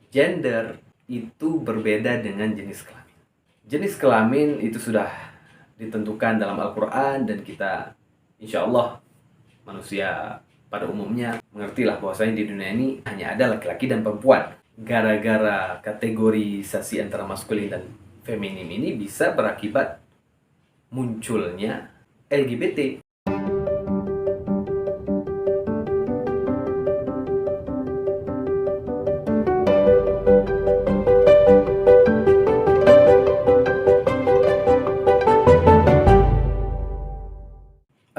Gender itu berbeda dengan jenis kelamin. Jenis kelamin itu sudah ditentukan dalam Al-Quran, dan kita insya Allah manusia pada umumnya mengertilah bahwasanya di dunia ini hanya ada laki-laki dan perempuan. Gara-gara kategorisasi antara maskulin dan feminim ini bisa berakibat munculnya LGBT.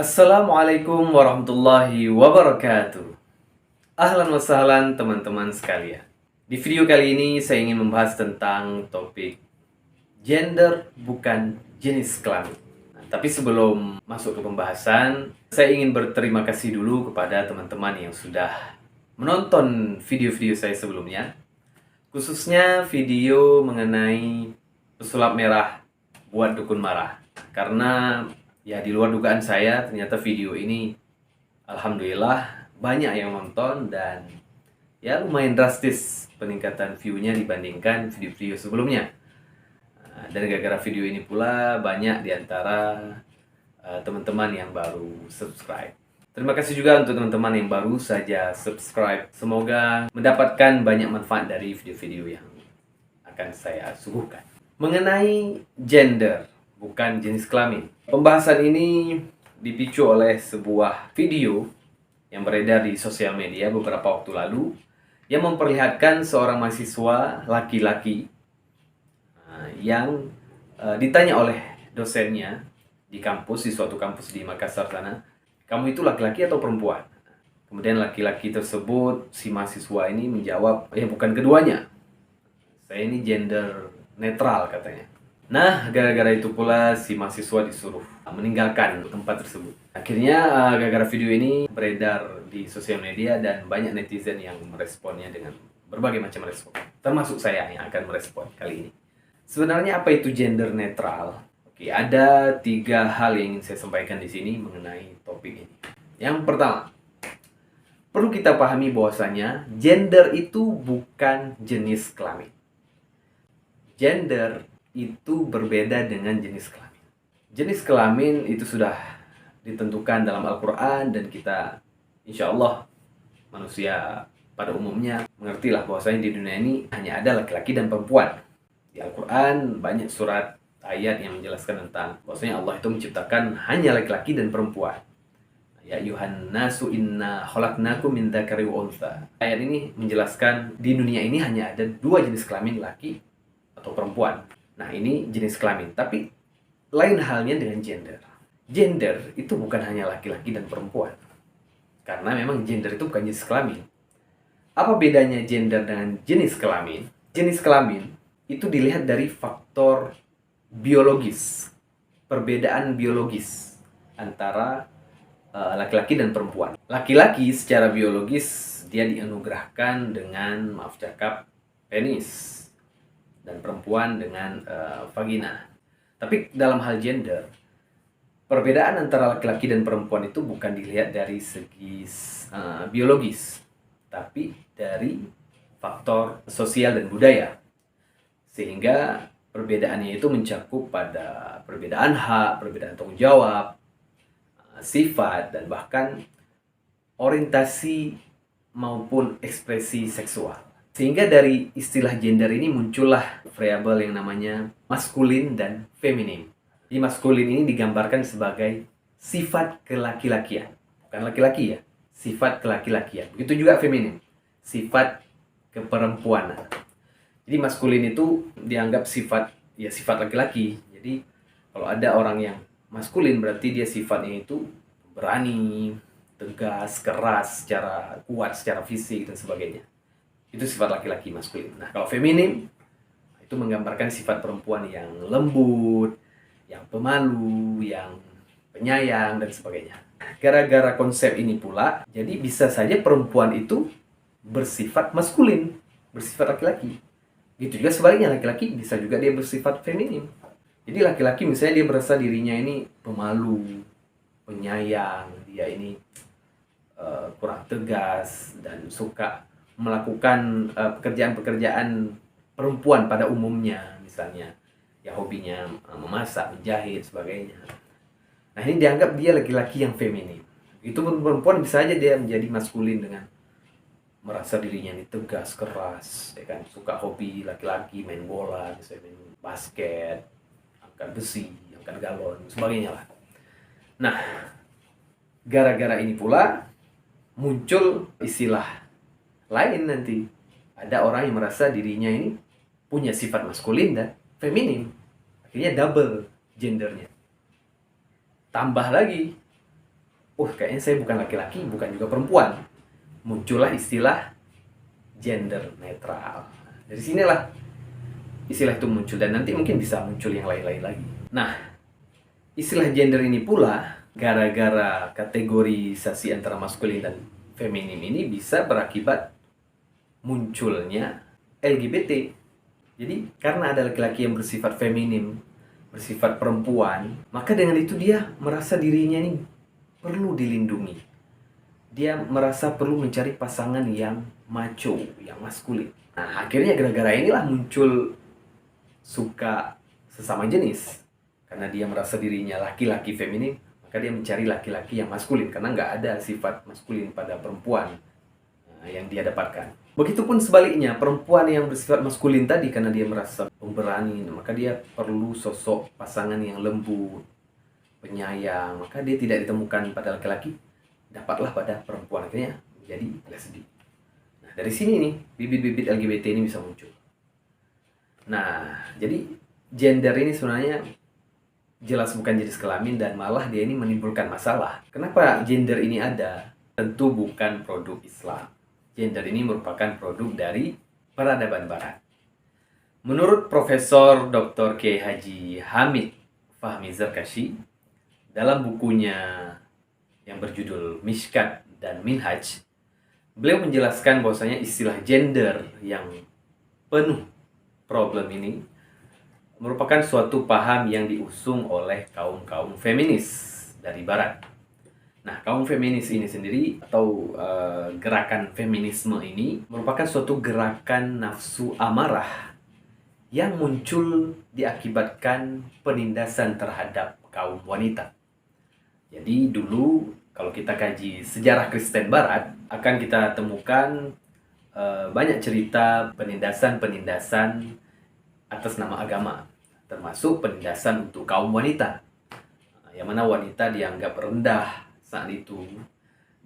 Assalamualaikum warahmatullahi wabarakatuh. Ahlan wa sahlan teman-teman sekalian. Di video kali ini saya ingin membahas tentang topik gender bukan jenis kelamin. Tapi sebelum masuk ke pembahasan, saya ingin berterima kasih dulu kepada teman-teman yang sudah menonton video-video saya sebelumnya. Khususnya video mengenai pesulap merah buat dukun marah. Karena ya di luar dugaan saya, ternyata video ini alhamdulillah banyak yang nonton, dan ya lumayan drastis peningkatan view-nya dibandingkan video-video sebelumnya. Dan gara-gara video ini pula banyak diantara teman-teman yang baru subscribe. Terima kasih juga untuk teman-teman yang baru saja subscribe. Semoga mendapatkan banyak manfaat dari video-video yang akan saya suguhkan. Mengenai gender bukan jenis kelamin. Pembahasan ini dipicu oleh sebuah video yang beredar di sosial media beberapa waktu lalu yang memperlihatkan seorang mahasiswa laki-laki yang ditanya oleh dosennya di kampus, di suatu kampus di Makassar sana, "Kamu itu laki-laki atau perempuan?" Kemudian laki-laki tersebut, si mahasiswa ini menjawab, "Ya bukan keduanya. Saya ini gender netral," katanya. Nah, gara-gara itu pula si mahasiswa disuruh meninggalkan tempat tersebut. Akhirnya gara-gara video ini beredar di sosial media dan banyak netizen yang meresponnya dengan berbagai macam respon. Termasuk saya yang akan merespon kali ini. Sebenarnya apa itu gender netral? Oke, ada 3 hal yang ingin saya sampaikan di sini mengenai topik ini. Yang pertama, perlu kita pahami bahwasanya gender itu bukan jenis kelamin. Gender itu berbeda dengan jenis kelamin. Jenis kelamin itu sudah ditentukan dalam Al-Quran, dan kita insya Allah manusia pada umumnya mengertilah bahwasanya di dunia ini hanya ada laki-laki dan perempuan. Di Al-Quran banyak surat ayat yang menjelaskan tentang bahwasanya Allah itu menciptakan hanya laki-laki dan perempuan. Ya ayuhan nasu inna khalaqnakum min dzakari wa untha. Ayat ini menjelaskan di dunia ini hanya ada 2 jenis kelamin, laki atau perempuan. Nah, ini jenis kelamin, tapi lain halnya dengan gender. Gender itu bukan hanya laki-laki dan perempuan. Karena memang gender itu bukan jenis kelamin. Apa bedanya gender dengan jenis kelamin? Jenis kelamin itu dilihat dari faktor biologis, perbedaan biologis antara laki-laki dan perempuan. Laki-laki secara biologis dia dianugerahkan dengan, maaf cakap, penis, dan perempuan dengan vagina. Tapi dalam hal gender, perbedaan antara laki-laki dan perempuan itu bukan dilihat dari segi biologis, tapi dari faktor sosial dan budaya. Sehingga perbedaannya itu mencakup pada perbedaan hak, perbedaan tanggung jawab, sifat, dan bahkan orientasi maupun ekspresi seksual. Sehingga dari istilah gender ini muncullah variabel yang namanya maskulin dan feminim. Di maskulin ini digambarkan sebagai sifat kelaki-lakian. Bukan laki-laki ya, sifat kelaki-lakian. Begitu juga feminim, sifat keperempuanan. Jadi maskulin itu dianggap sifat laki-laki. Jadi kalau ada orang yang maskulin berarti dia sifatnya itu berani, tegas, keras, secara kuat, secara fisik dan sebagainya. Itu sifat laki-laki, maskulin. Nah, kalau feminim itu menggambarkan sifat perempuan yang lembut, yang pemalu, yang penyayang dan sebagainya. Gara-gara konsep ini pula, jadi bisa saja perempuan itu bersifat maskulin, bersifat laki-laki. Gitu juga sebaliknya, laki-laki bisa juga dia bersifat feminim. Jadi laki-laki misalnya dia merasa dirinya ini pemalu, penyayang, dia ini kurang tegas dan suka melakukan pekerjaan-pekerjaan perempuan pada umumnya, misalnya ya hobinya memasak, menjahit, sebagainya. Nah, ini dianggap dia laki-laki yang feminim. Itu perempuan bisa aja dia menjadi maskulin dengan merasa dirinya ini tegas, keras, ya kan, suka hobi laki-laki, main bola, misalnya main basket, angkat besi, angkat galon, sebagainya lah. Nah, gara-gara ini pula muncul istilah lain nanti. Ada orang yang merasa dirinya ini punya sifat maskulin dan feminim. Akhirnya double gendernya. Tambah lagi, kayaknya saya bukan laki-laki, bukan juga perempuan. Muncullah istilah gender netral. Dari sinilah istilah itu muncul, dan nanti mungkin bisa muncul yang lain-lain lagi. Nah, istilah gender ini pula gara-gara kategorisasi antara maskulin dan feminim ini bisa berakibat munculnya LGBT. Jadi karena ada laki-laki yang bersifat feminim, bersifat perempuan, maka dengan itu dia merasa dirinya ini perlu dilindungi. Dia merasa perlu mencari pasangan yang macho, yang maskulin. Nah, akhirnya gara-gara inilah muncul suka sesama jenis. Karena dia merasa dirinya laki-laki feminim, maka dia mencari laki-laki yang maskulin. Karena nggak ada sifat maskulin pada perempuan yang dia dapatkan. Begitupun sebaliknya, perempuan yang bersifat maskulin tadi karena dia merasa pemberani, maka dia perlu sosok pasangan yang lembut, penyayang. Maka dia tidak ditemukan pada laki-laki, dapatlah pada perempuan, akhirnya menjadi lesbi. Nah, dari sini nih bibit-bibit LGBT ini bisa muncul. Nah, jadi gender ini sebenarnya jelas bukan jenis kelamin dan malah dia ini menimbulkan masalah. Kenapa gender ini ada? Tentu bukan produk Islam. Gender ini merupakan produk dari peradaban Barat. Menurut Profesor Dr. Kiai Haji Hamid Fahmi Zarkashi, dalam bukunya yang berjudul Mishkat dan Minhaj, beliau menjelaskan bahwasanya istilah gender yang penuh problem ini merupakan suatu paham yang diusung oleh kaum-kaum feminis dari Barat. Nah, kaum feminis ini sendiri atau gerakan feminisme ini merupakan suatu gerakan nafsu amarah yang muncul diakibatkan penindasan terhadap kaum wanita. Jadi dulu kalau kita kaji sejarah Kristen Barat, akan kita temukan banyak cerita penindasan-penindasan atas nama agama, termasuk penindasan untuk kaum wanita, yang mana wanita dianggap rendah saat itu,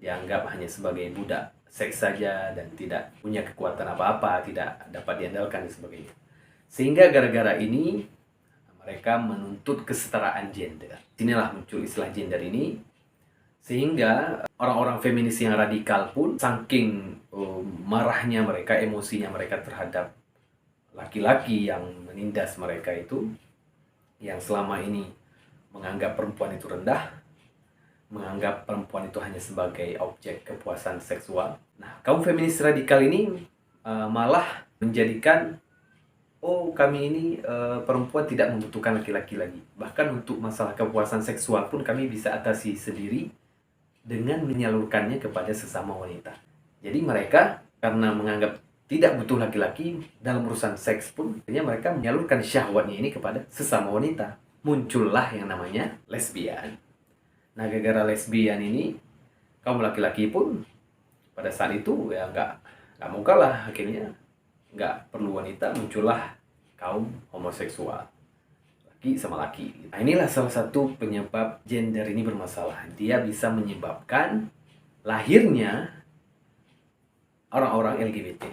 dianggap hanya sebagai budak seks saja dan tidak punya kekuatan apa-apa, tidak dapat diandalkan dan sebagainya. Sehingga gara-gara ini mereka menuntut kesetaraan gender. Inilah muncul istilah gender ini, sehingga orang-orang feminis yang radikal pun saking marahnya mereka, emosinya mereka terhadap laki-laki yang menindas mereka itu, yang selama ini menganggap perempuan itu rendah, menganggap perempuan itu hanya sebagai objek kepuasan seksual. Nah, kaum feminis radikal ini malah menjadikan kami ini perempuan tidak membutuhkan laki-laki lagi. Bahkan untuk masalah kepuasan seksual pun kami bisa atasi sendiri dengan menyalurkannya kepada sesama wanita. Jadi mereka karena menganggap tidak butuh laki-laki dalam urusan seks pun, akhirnya mereka menyalurkan syahwatnya ini kepada sesama wanita. Muncullah yang namanya lesbian. Nah, gara-gara lesbian ini, kaum laki-laki pun pada saat itu ya nggak mau kalah, akhirnya nggak perlu wanita, muncullah kaum homoseksual, laki sama laki. Nah, inilah salah satu penyebab gender ini bermasalah. Dia bisa menyebabkan lahirnya orang-orang LGBT.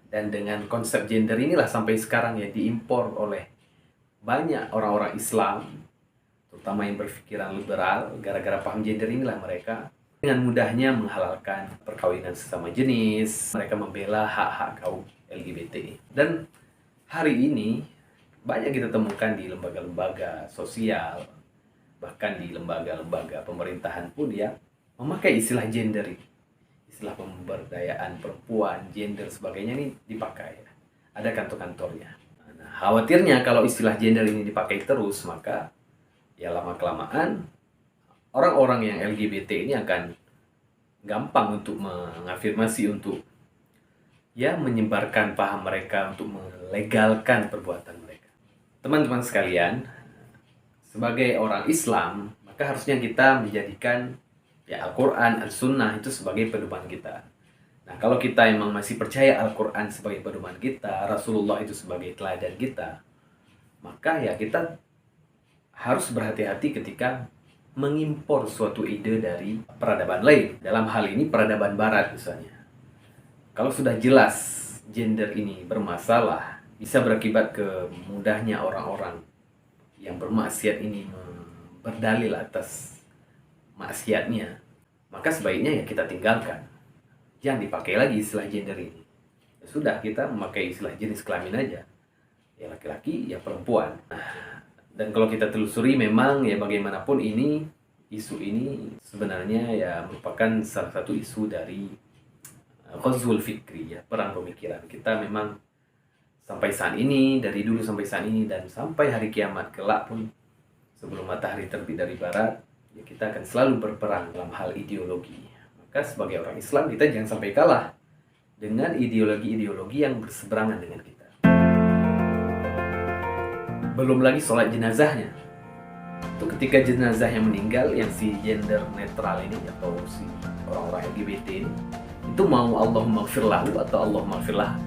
Dan dengan konsep gender inilah sampai sekarang ya diimpor oleh banyak orang-orang Islam, terutama yang berpikiran liberal. Gara-gara paham gender inilah mereka dengan mudahnya menghalalkan perkawinan sesama jenis. Mereka membela hak-hak kaum LGBT. Dan hari ini banyak kita temukan di lembaga-lembaga sosial, bahkan di lembaga-lembaga pemerintahan pun ya memakai istilah gender ini. Istilah pemberdayaan perempuan, gender sebagainya ini dipakai. Ada kantor-kantornya. Nah, khawatirnya kalau istilah gender ini dipakai terus, maka ya lama-kelamaan orang-orang yang LGBT ini akan gampang untuk mengafirmasi untuk ya menyebarkan paham mereka untuk melegalkan perbuatan mereka. Teman-teman sekalian, sebagai orang Islam, maka harusnya kita menjadikan ya Al-Quran, Al-Sunnah itu sebagai pedoman kita. Nah, kalau kita memang masih percaya Al-Quran sebagai pedoman kita, Rasulullah itu sebagai teladan kita, maka ya kita harus berhati-hati ketika mengimpor suatu ide dari peradaban lain. Dalam hal ini peradaban barat misalnya. Kalau sudah jelas gender ini bermasalah, bisa berakibat ke mudahnya orang-orang yang bermaksiat ini berdalil atas maksiatnya, maka sebaiknya ya kita tinggalkan. Jangan dipakai lagi istilah gender ini. Ya sudah, kita memakai istilah jenis kelamin aja. Ya laki-laki, ya perempuan. Dan kalau kita telusuri memang ya bagaimanapun isu ini sebenarnya ya merupakan salah satu isu dari ghazwul fikri, ya perang pemikiran. Kita memang sampai saat ini, dari dulu sampai saat ini dan sampai hari kiamat kelak pun, sebelum matahari terbit dari barat, ya kita akan selalu berperang dalam hal ideologi. Maka sebagai orang Islam kita jangan sampai kalah dengan ideologi-ideologi yang berseberangan dengan kita. Belum lagi sholat jenazahnya. Itu ketika jenazah yang meninggal, yang si gender netral ini atau si orang-orang LGBT ini, itu mau Allahumma gfir lahu atau Allahumma gfir lah,